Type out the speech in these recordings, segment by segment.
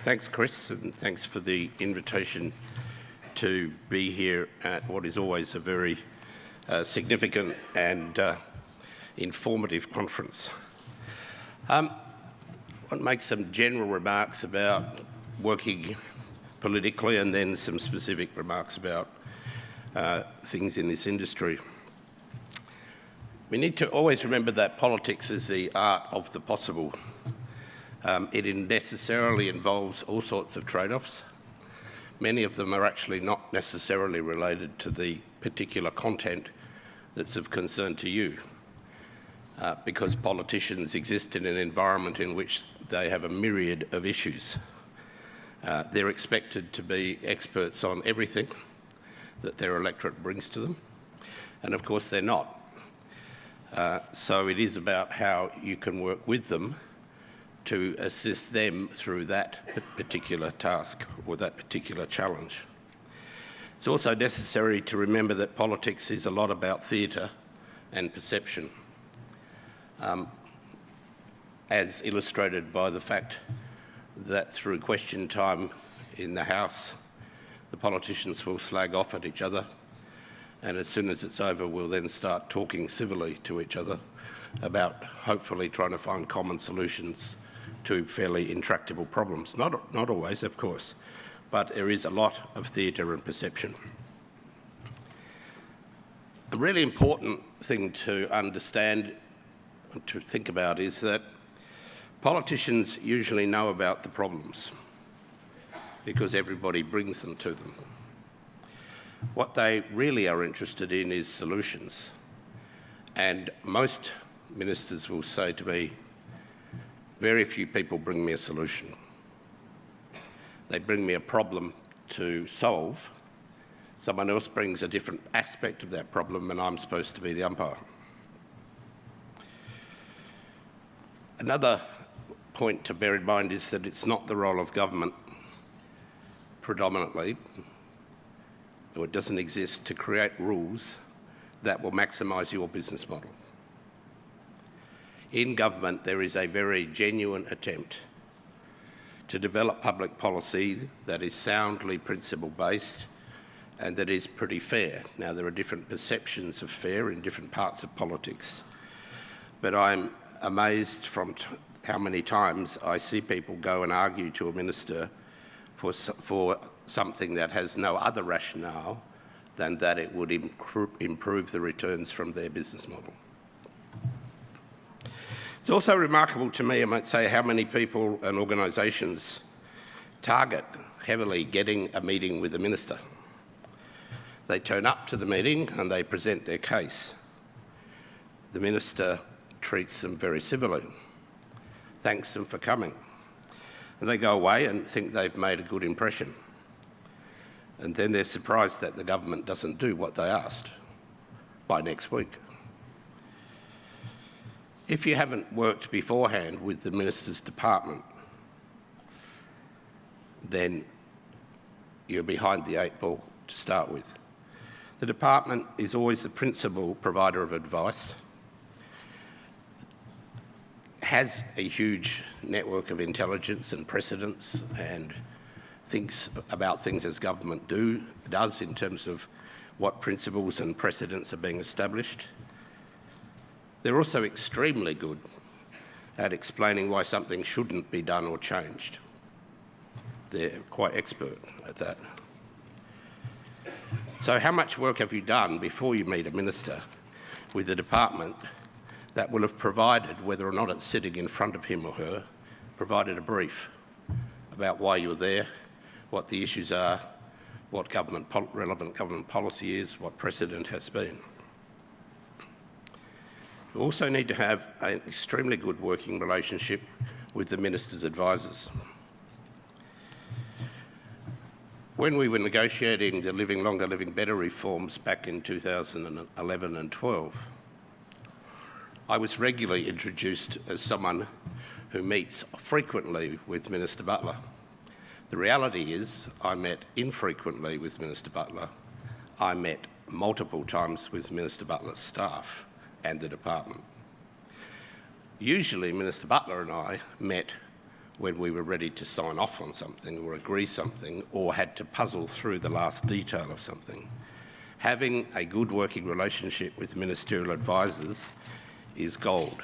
Thanks, Chris, and thanks for the invitation to be here at what is always a very significant and informative conference. I want to make some general remarks about working politically and then some specific remarks about things in this industry. We need to always remember that politics is the art of the possible. It necessarily involves all sorts of trade-offs. Many of them are actually not necessarily related to the particular content that's of concern to you, because politicians exist in an environment in which they have a myriad of issues. They're expected to be experts on everything that their electorate brings to them, and of course they're not. So it is about how you can work with them to assist them through that particular task or that particular challenge. It's also necessary to remember that politics is a lot about theatre and perception, as illustrated by the fact that through question time in the House, the politicians will slag off at each other, and as soon as it's over, we'll then start talking civilly to each other about hopefully trying to find common solutions to fairly intractable problems. Not always, of course, but there is a lot of theatre and perception. A really important thing to understand and to think about is that politicians usually know about the problems because everybody brings them to them. What they really are interested in is solutions. And most ministers will say to me, very few people bring me a solution. They bring me a problem to solve. Someone else brings a different aspect of that problem and I'm supposed to be the umpire. Another point to bear in mind is that it's not the role of government predominantly, or it doesn't exist to create rules that will maximise your business model. In government, there is a very genuine attempt to develop public policy that is soundly principle-based and that is pretty fair. Now, there are different perceptions of fair in different parts of politics, but I'm amazed from how many times I see people go and argue to a minister for something that has no other rationale than that it would improve the returns from their business model. It's also remarkable to me, I might say, how many people and organisations target heavily getting a meeting with the minister. They turn up to the meeting and they present their case. The minister treats them very civilly, thanks them for coming. And they go away and think they've made a good impression. And then they're surprised that the government doesn't do what they asked by next week. If you haven't worked beforehand with the minister's department, then you're behind the eight ball to start with. The department is always the principal provider of advice, has a huge network of intelligence and precedents and thinks about things as government does in terms of what principles and precedents are being established. They're also extremely good at explaining why something shouldn't be done or changed. They're quite expert at that. So how much work have you done before you meet a minister with a department that will have provided, whether or not it's sitting in front of him or her, provided a brief about why you're there, what the issues are, what relevant government policy is, what precedent has been. You also need to have an extremely good working relationship with the minister's advisors. When we were negotiating the Living Longer, Living Better reforms back in 2011 and 12, I was regularly introduced as someone who meets frequently with Minister Butler. The reality is I met infrequently with Minister Butler. I met multiple times with Minister Butler's staff and the department. Usually Minister Butler and I met when we were ready to sign off on something or agree something or had to puzzle through the last detail of something. Having a good working relationship with ministerial advisors is gold.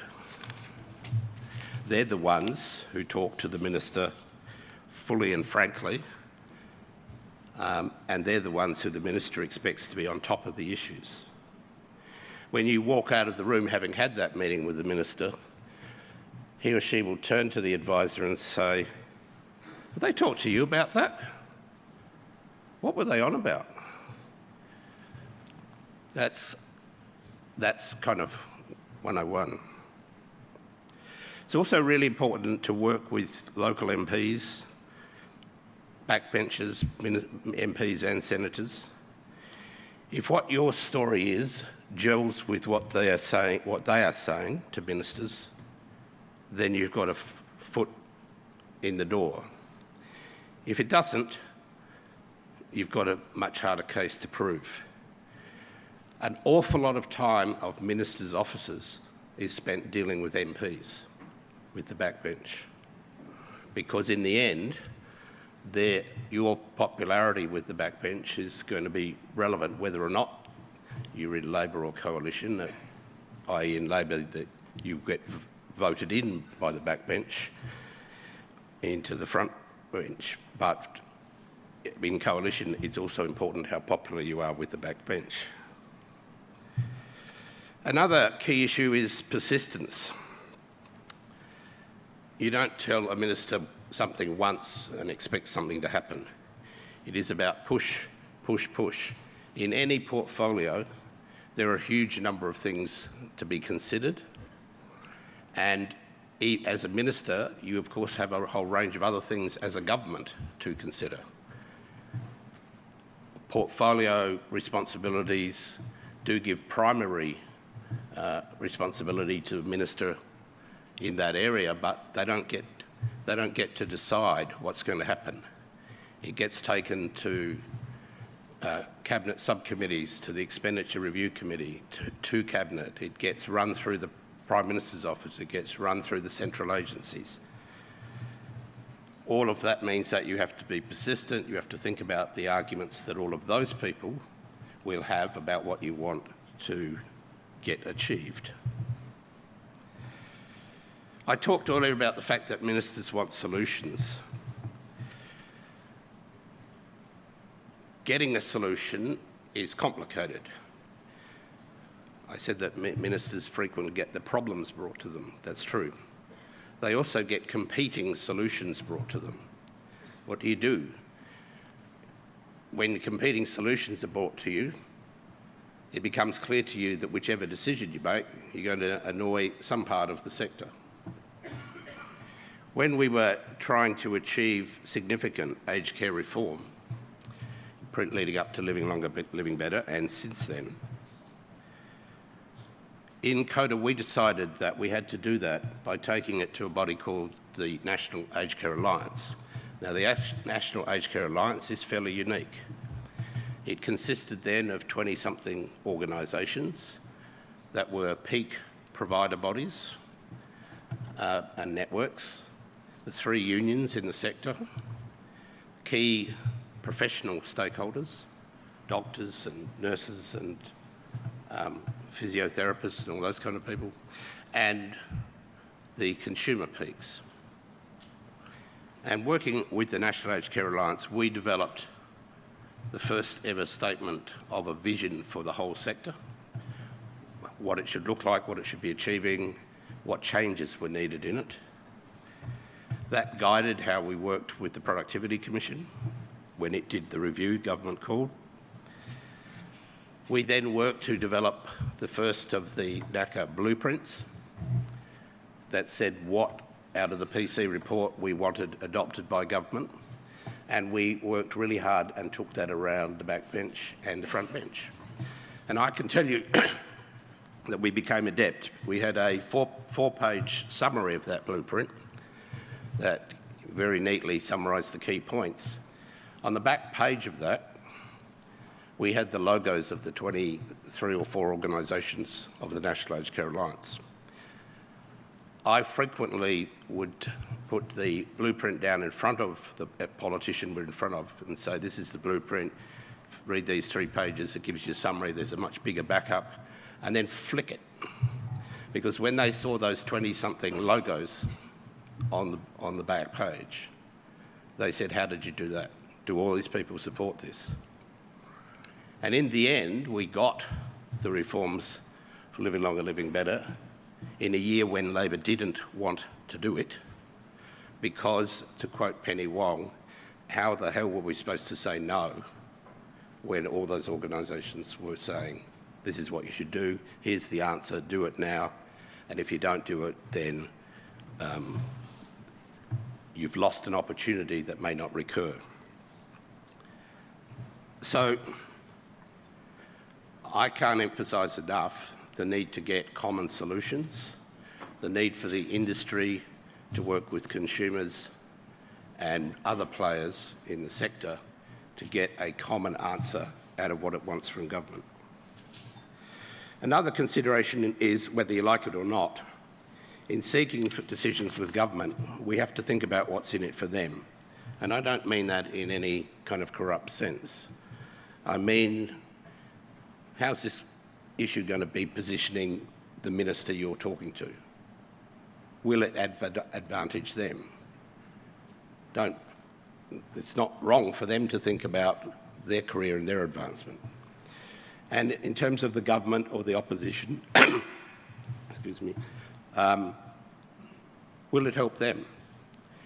They're the ones who talk to the minister fully and frankly, and they're the ones who the minister expects to be on top of the issues. When you walk out of the room having had that meeting with the minister, he or she will turn to the advisor and say, "Did they talk to you about that? What were they on about?" That's kind of 101. It's also really important to work with local MPs, backbenchers, MPs and senators. If what your story is gels with what they are saying to ministers, then you've got a foot in the door. If it doesn't, you've got a much harder case to prove. An awful lot of time of ministers' offices is spent dealing with MPs, with the backbench, because in the end, your popularity with the backbench is going to be relevant whether or not you're in Labor or Coalition, i.e. in Labor that you get voted in by the backbench into the front bench. But in Coalition, it's also important how popular you are with the backbench. Another key issue is persistence. You don't tell a minister something once and expect something to happen. It is about push, push, push. In any portfolio, there are a huge number of things to be considered. And as a minister, you of course have a whole range of other things as a government to consider. Portfolio responsibilities do give primary responsibility to the minister in that area, but they don't get to decide what's going to happen. It gets taken to cabinet subcommittees, to the expenditure review committee, to cabinet. It gets run through the Prime Minister's office. It gets run through the central agencies. All of that means that you have to be persistent. You have to think about the arguments that all of those people will have about what you want to get achieved. I talked earlier about the fact that ministers want solutions. Getting a solution is complicated. I said that ministers frequently get the problems brought to them. That's true. They also get competing solutions brought to them. What do you do? When competing solutions are brought to you, it becomes clear to you that whichever decision you make, you're going to annoy some part of the sector. When we were trying to achieve significant aged care reform, leading up to Living Longer, Living Better, and since then, in COTA we decided that we had to do that by taking it to a body called the National Aged Care Alliance. Now, the National Aged Care Alliance is fairly unique. It consisted then of 20-something organisations that were peak provider bodies and networks, the 3 unions in the sector, key professional stakeholders, doctors and nurses and physiotherapists and all those kind of people, and the consumer peaks. And working with the National Aged Care Alliance, we developed the first ever statement of a vision for the whole sector, what it should look like, what it should be achieving, what changes were needed in it. That guided how we worked with the Productivity Commission when it did the review government called. We then worked to develop the first of the NACA blueprints that said what out of the PC report we wanted adopted by government, and we worked really hard and took that around the backbench and the front bench. And I can tell you that we became adept. We had a four-page summary of that blueprint that very neatly summarised the key points. On the back page of that, we had the logos of the 23 or 4 organisations of the National Aged Care Alliance. I frequently would put the blueprint down in front of the politician we're in front of and say, this is the blueprint, read these 3 pages, it gives you a summary, there's a much bigger backup, and then flick it. Because when they saw those 20-something logos on the back page, they said, how did you do that? Do all these people support this? And in the end, we got the reforms for Living Longer, Living Better in a year when Labor didn't want to do it, because, to quote Penny Wong, how the hell were we supposed to say no when all those organisations were saying, this is what you should do, here's the answer, do it now, and if you don't do it, then you've lost an opportunity that may not recur. So I can't emphasise enough the need to get common solutions, the need for the industry to work with consumers and other players in the sector to get a common answer out of what it wants from government. Another consideration is, whether you like it or not, in seeking for decisions with government, we have to think about what's in it for them. And I don't mean that in any kind of corrupt sense. I mean, how's this issue going to be positioning the minister you're talking to? Will it advantage them? It's not wrong for them to think about their career and their advancement. And in terms of the government or the opposition, excuse me, will it help them?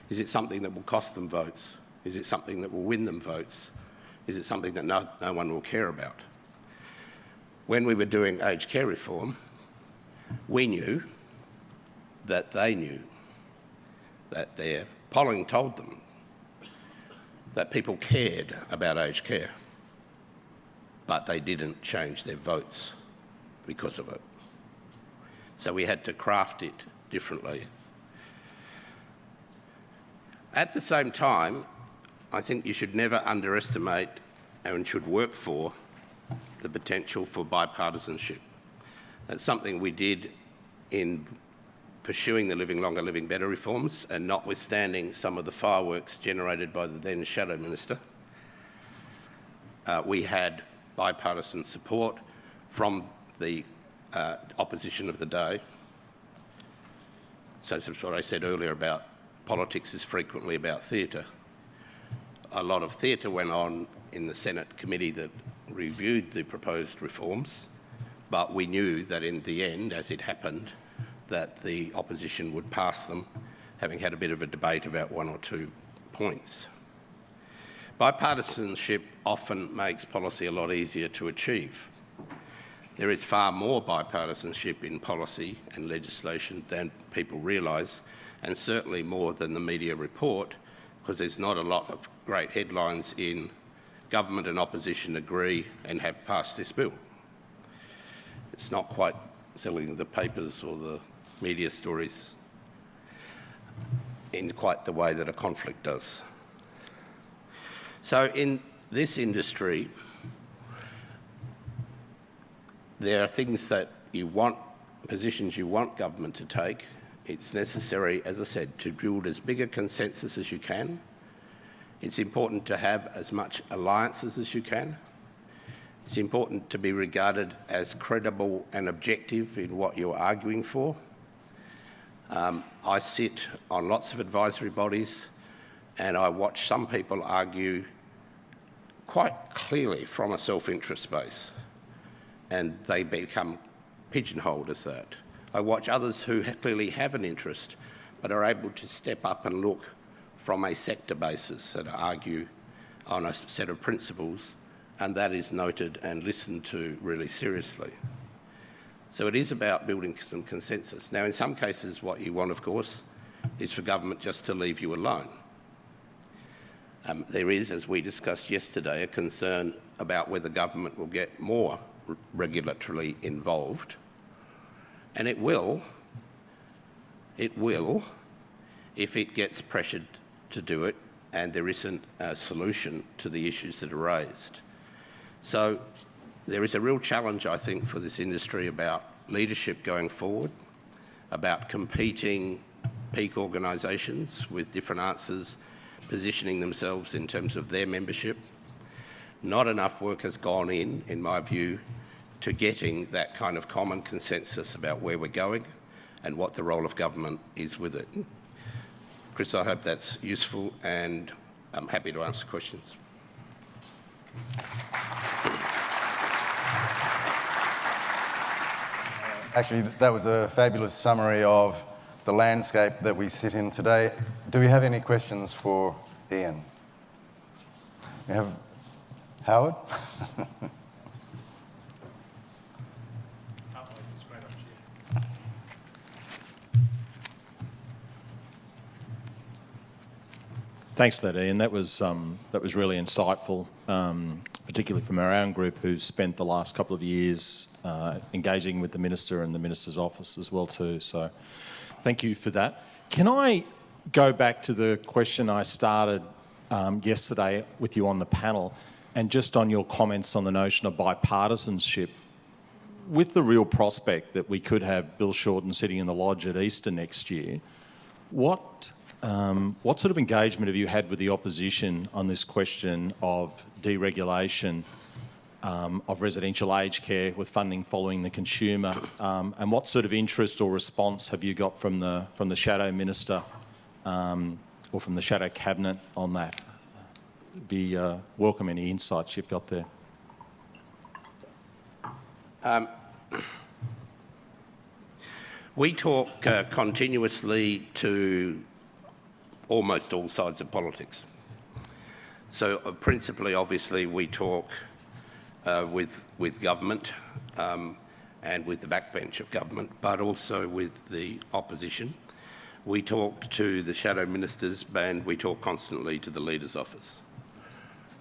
Is it something that will cost them votes? Is it something that will win them votes? Is it something that no one will care about? When we were doing aged care reform, we knew that they knew, that their polling told them that people cared about aged care, but they didn't change their votes because of it. So we had to craft it differently. At the same time, I think you should never underestimate and should work for the potential for bipartisanship. That's something we did in pursuing the Living Longer, Living Better reforms, and notwithstanding some of the fireworks generated by the then Shadow Minister, we had bipartisan support from the opposition of the day. So that's what I said earlier about politics is frequently about theatre. A lot of theatre went on in the Senate committee that reviewed the proposed reforms, but we knew that in the end, as it happened, that the opposition would pass them, having had a bit of a debate about 1 or 2 points. Bipartisanship often makes policy a lot easier to achieve. There is far more bipartisanship in policy and legislation than people realise, and certainly more than the media report, because there's not a lot of great headlines in government and opposition agree and have passed this bill. It's not quite selling the papers or the media stories in quite the way that a conflict does. So in this industry, there are things that you want, positions you want government to take. It's necessary, as I said, to build as big a consensus as you can. It's important to have as much alliances as you can. It's important to be regarded as credible and objective in what you're arguing for. I sit on lots of advisory bodies and I watch some people argue quite clearly from a self-interest base, and they become pigeonholed as that. I watch others who clearly have an interest but are able to step up and look from a sector basis and argue on a set of principles, and that is noted and listened to really seriously. So it is about building some consensus. Now, in some cases, what you want, of course, is for government just to leave you alone. There is, as we discussed yesterday, a concern about whether government will get more regulatorily involved, and it will if it gets pressured to do it and there isn't a solution to the issues that are raised. So there is a real challenge, I think, for this industry about leadership going forward, about competing peak organisations with different answers positioning themselves in terms of their membership. Not enough work has gone in my view, to getting that kind of common consensus about where we're going and what the role of government is with it. Chris, I hope that's useful, and I'm happy to answer questions. Actually, that was a fabulous summary of the landscape that we sit in today. Do we have any questions for Ian? We have Howard? Thanks for that, Ian. That was really insightful, particularly from our own group, who's spent the last couple of years engaging with the Minister and the Minister's office as well too. So thank you for that. Can I go back to the question I started yesterday with you on the panel, and just on your comments on the notion of bipartisanship? With the real prospect that we could have Bill Shorten sitting in the Lodge at Easter next year, what sort of engagement have you had with the opposition on this question of deregulation of residential aged care with funding following the consumer, and what sort of interest or response have you got from the Shadow Minister or from the Shadow Cabinet on that? Be welcome any insights you've got there. We talk continuously to almost all sides of politics. So principally, obviously, we talk with government and with the backbench of government, but also with the opposition. We talk to the shadow ministers, and we talk constantly to the Leader's office.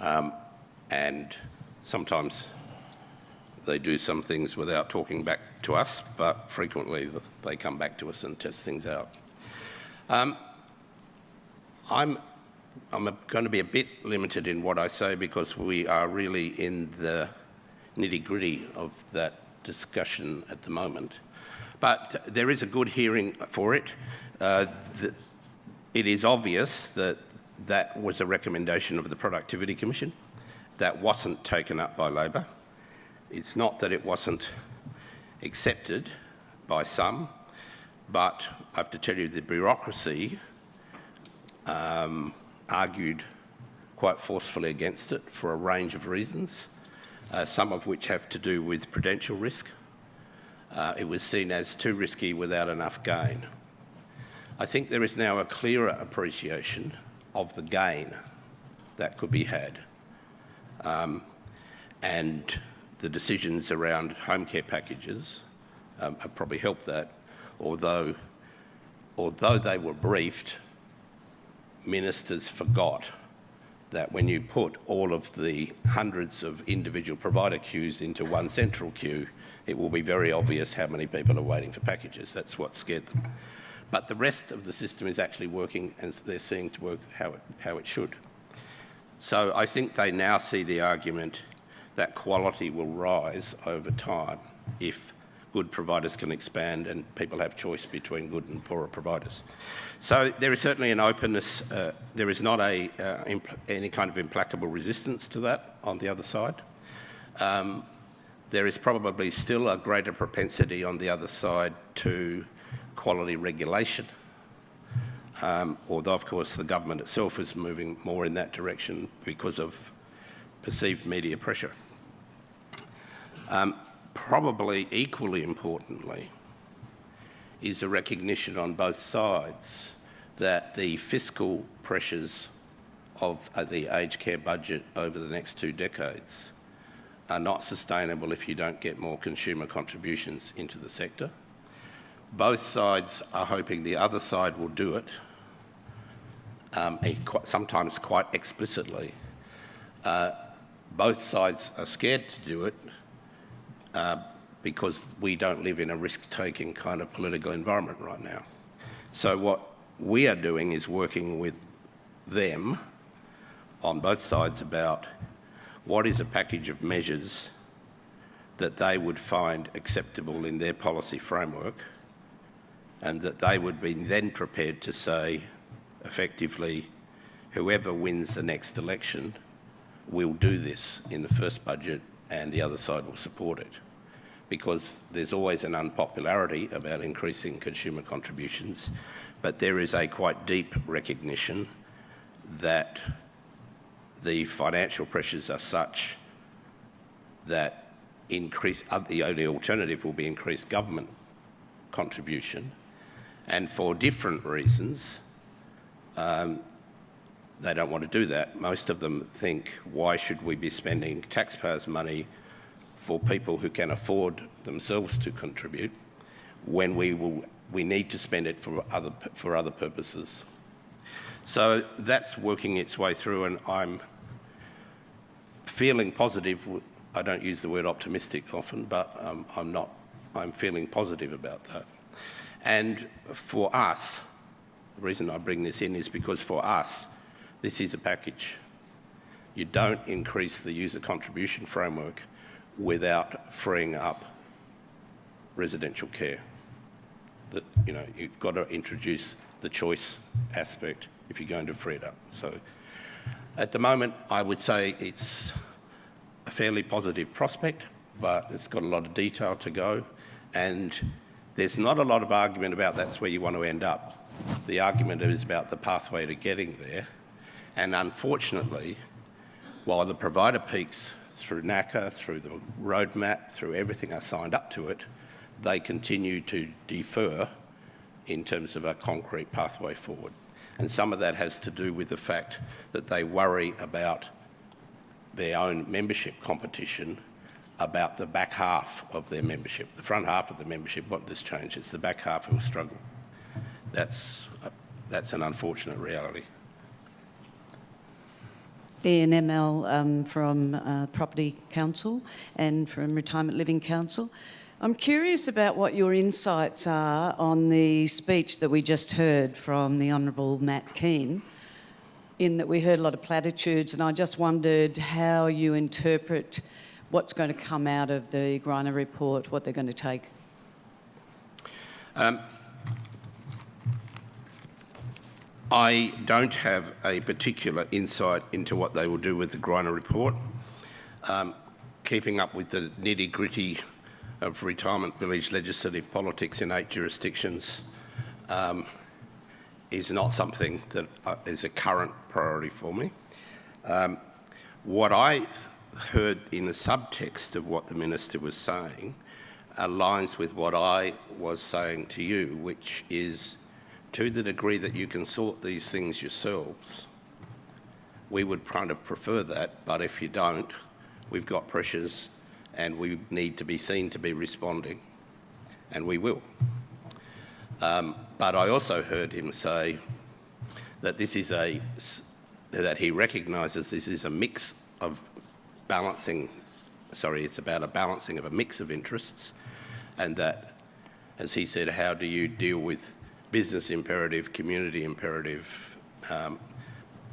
And sometimes they do some things without talking back to us, but frequently they come back to us and test things out. I'm going to be a bit limited in what I say, because we are really in the nitty-gritty of that discussion at the moment. But there is a good hearing for it. It is obvious that that was a recommendation of the Productivity Commission that wasn't taken up by Labor. It's not that it wasn't accepted by some, but I have to tell you the bureaucracy argued quite forcefully against it for a range of reasons, some of which have to do with prudential risk. It was seen as too risky without enough gain. I think there is now a clearer appreciation of the gain that could be had, and the decisions around home care packages have probably helped that, although they were briefed, ministers forgot that when you put all of the hundreds of individual provider queues into one central queue, it will be very obvious how many people are waiting for packages. That's what scared them. But the rest of the system is actually working, and they're seeing to work how it should. So I think they now see the argument that quality will rise over time if good providers can expand and people have choice between good and poorer providers. So there is certainly an openness. There is not any kind of implacable resistance to that on the other side. There is probably still a greater propensity on the other side to quality regulation, although of course the government itself is moving more in that direction because of perceived media pressure. Probably equally importantly is a recognition on both sides that the fiscal pressures of the aged care budget over the next 2 decades are not sustainable if you don't get more consumer contributions into the sector. Both sides are hoping the other side will do it, sometimes quite explicitly. Both sides are scared to do it because we don't live in a risk-taking kind of political environment right now. So what we are doing is working with them on both sides about what is a package of measures that they would find acceptable in their policy framework and that they would be then prepared to say, effectively, whoever wins the next election will do this in the first budget and the other side will support it. Because there's always an unpopularity about increasing consumer contributions, but there is a quite deep recognition that the financial pressures are such that the only alternative will be increased government contribution, and for different reasons, they don't want to do that. Most of them think, why should we be spending taxpayers' money for people who can afford themselves to contribute when we need to spend it for other purposes? So that's working its way through, and I'm feeling positive. I don't use the word optimistic often, but I'm feeling positive about that. And for us, the reason I bring this in is because for us, this is a package. You don't increase the user contribution framework without freeing up residential care. You've got to introduce the choice aspect if you're going to free it up. So at the moment, I would say it's a fairly positive prospect, but it's got a lot of detail to go, and there's not a lot of argument about that's where you want to end up. The argument is about the pathway to getting there, and unfortunately, while the provider peaks through NACA, through the roadmap, through everything I signed up to it, they continue to defer in terms of a concrete pathway forward. And some of that has to do with the fact that they worry about their own membership competition, about the back half of their membership. The front half of the membership won't this change, it's the back half who will struggle. That's an unfortunate reality. Ian ML from Property Council and from Retirement Living Council. I'm curious about what your insights are on the speech that we just heard from the Honourable Matt Keane, in that we heard a lot of platitudes, and I just wondered how you interpret what's going to come out of the Greiner report, what they're going to take. I don't have a particular insight into what they will do with the Greiner report. Keeping up with the nitty-gritty of retirement village legislative politics in 8 jurisdictions is not something that is a current priority for me. What I heard in the subtext of what the Minister was saying aligns with what I was saying to you, which is, to the degree that you can sort these things yourselves, we would kind of prefer that, but if you don't, we've got pressures and we need to be seen to be responding, and we will. But I also heard him say that that he recognises this is a mix of it's about a balancing of a mix of interests, and that, as he said, how do you deal with business imperative, community imperative,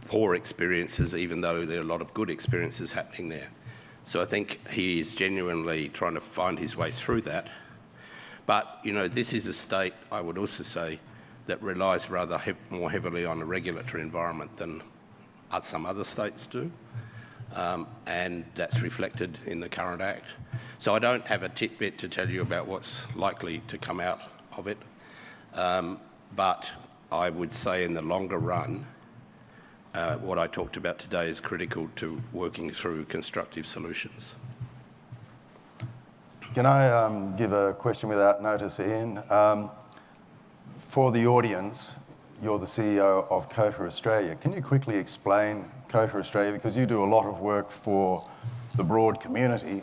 poor experiences, even though there are a lot of good experiences happening there. So I think he is genuinely trying to find his way through that. But, this is a state, I would also say, that relies rather more heavily on a regulatory environment than some other states do. And that's reflected in the current Act. So I don't have a tidbit to tell you about what's likely to come out of it. But I would say in the longer run, what I talked about today is critical to working through constructive solutions. Can I give a question without notice, Ian? For the audience, you're the CEO of COTA Australia. Can you quickly explain COTA Australia? Because you do a lot of work for the broad community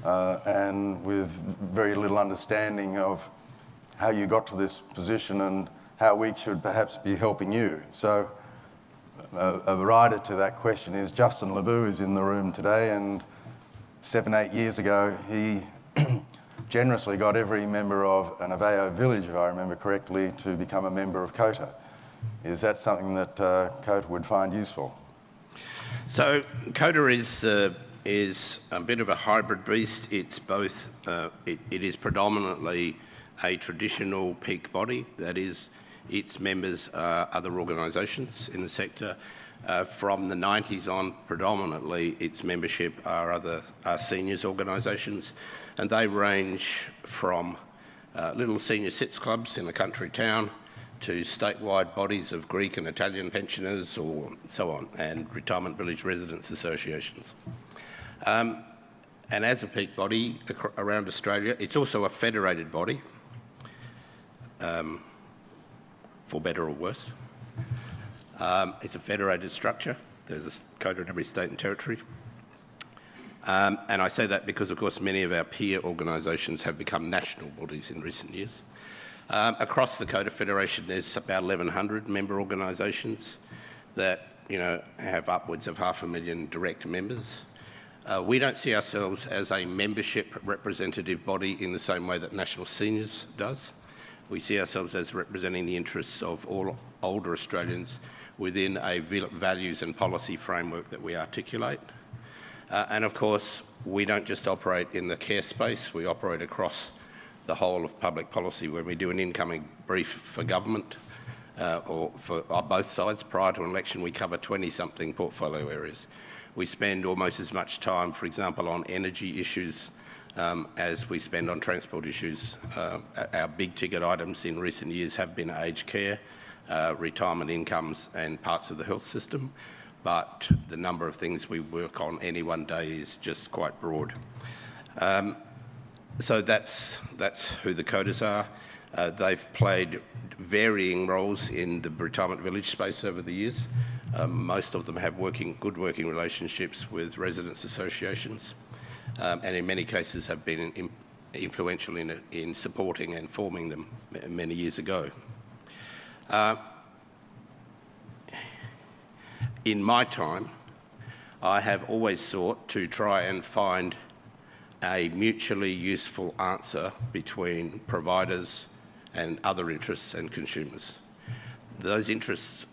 and with very little understanding of how you got to this position and how we should perhaps be helping you. So a rider to that question is Justin Lebu is in the room today, and 7-8 years ago he generously got every member of an Aveo village, if I remember correctly, to become a member of COTA. Is that something that COTA would find useful? So COTA is a bit of a hybrid beast. It's both, it is predominantly a traditional peak body, that is, its members are other organisations in the sector. From the 90s on, predominantly, its membership are seniors organisations, and they range from little senior cits clubs in a country town to statewide bodies of Greek and Italian pensioners or so on, and retirement village residents associations. And as a peak body around Australia, it's also a federated body, for better or worse. It's a federated structure. There's a code in every state and territory. And I say that because, of course, many of our peer organisations have become national bodies in recent years. Across the CODA Federation, there's about 1,100 member organisations that, have upwards of 500,000 direct members. We don't see ourselves as a membership representative body in the same way that National Seniors does. We see ourselves as representing the interests of all older Australians within a values and policy framework that we articulate. And of course, we don't just operate in the care space, we operate across the whole of public policy. When we do an incoming brief for government or for both sides prior to an election, we cover 20-something portfolio areas. We spend almost as much time, for example, on energy issues as we spend on transport issues. Our big ticket items in recent years have been aged care, retirement incomes and parts of the health system, but the number of things we work on any one day is just quite broad. So that's who the CODAs are. They've played varying roles in the retirement village space over the years. Most of them have good working relationships with residents' associations, and in many cases have been influential in supporting and forming them many years ago. In my time, I have always sought to try and find a mutually useful answer between providers and other interests and consumers. Those interests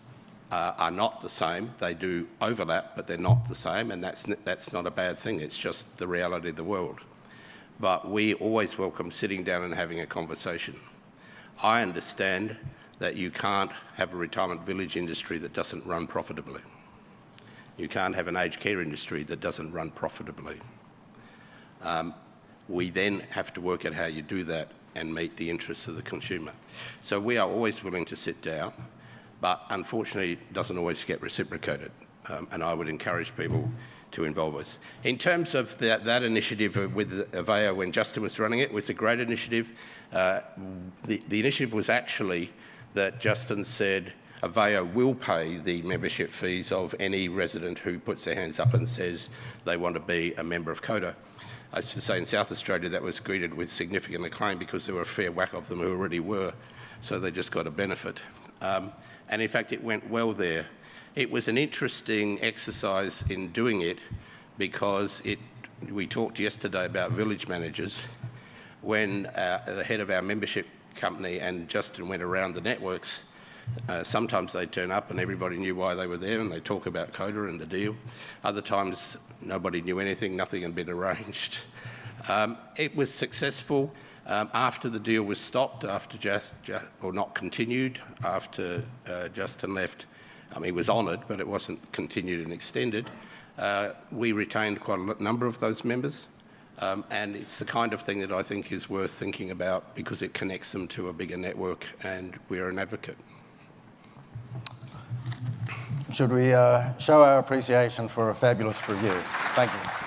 are not the same. They do overlap, but they're not the same, and that's not a bad thing. It's just the reality of the world. But we always welcome sitting down and having a conversation. I understand that you can't have a retirement village industry that doesn't run profitably. You can't have an aged care industry that doesn't run profitably. We then have to work out how you do that and meet the interests of the consumer. So we are always willing to sit down, but unfortunately it doesn't always get reciprocated, and I would encourage people to involve us. In terms of that initiative with Aveo when Justin was running it, was a great initiative. The initiative was actually that Justin said Aveo will pay the membership fees of any resident who puts their hands up and says they want to be a member of CODA. I have to say in South Australia that was greeted with significant acclaim because there were a fair whack of them who already were, so they just got a benefit. And in fact, it went well there. It was an interesting exercise in doing it because we talked yesterday about village managers. When the head of our membership company and Justin went around the networks, sometimes they'd turn up and everybody knew why they were there and they'd talk about CODA and the deal. Other times, nobody knew anything, nothing had been arranged. It was successful. After the deal was stopped, or not continued, after Justin left, he was honoured, but it wasn't continued and extended. We retained quite a number of those members, and it's the kind of thing that I think is worth thinking about because it connects them to a bigger network, and we're an advocate. Should we show our appreciation for a fabulous review? Thank you.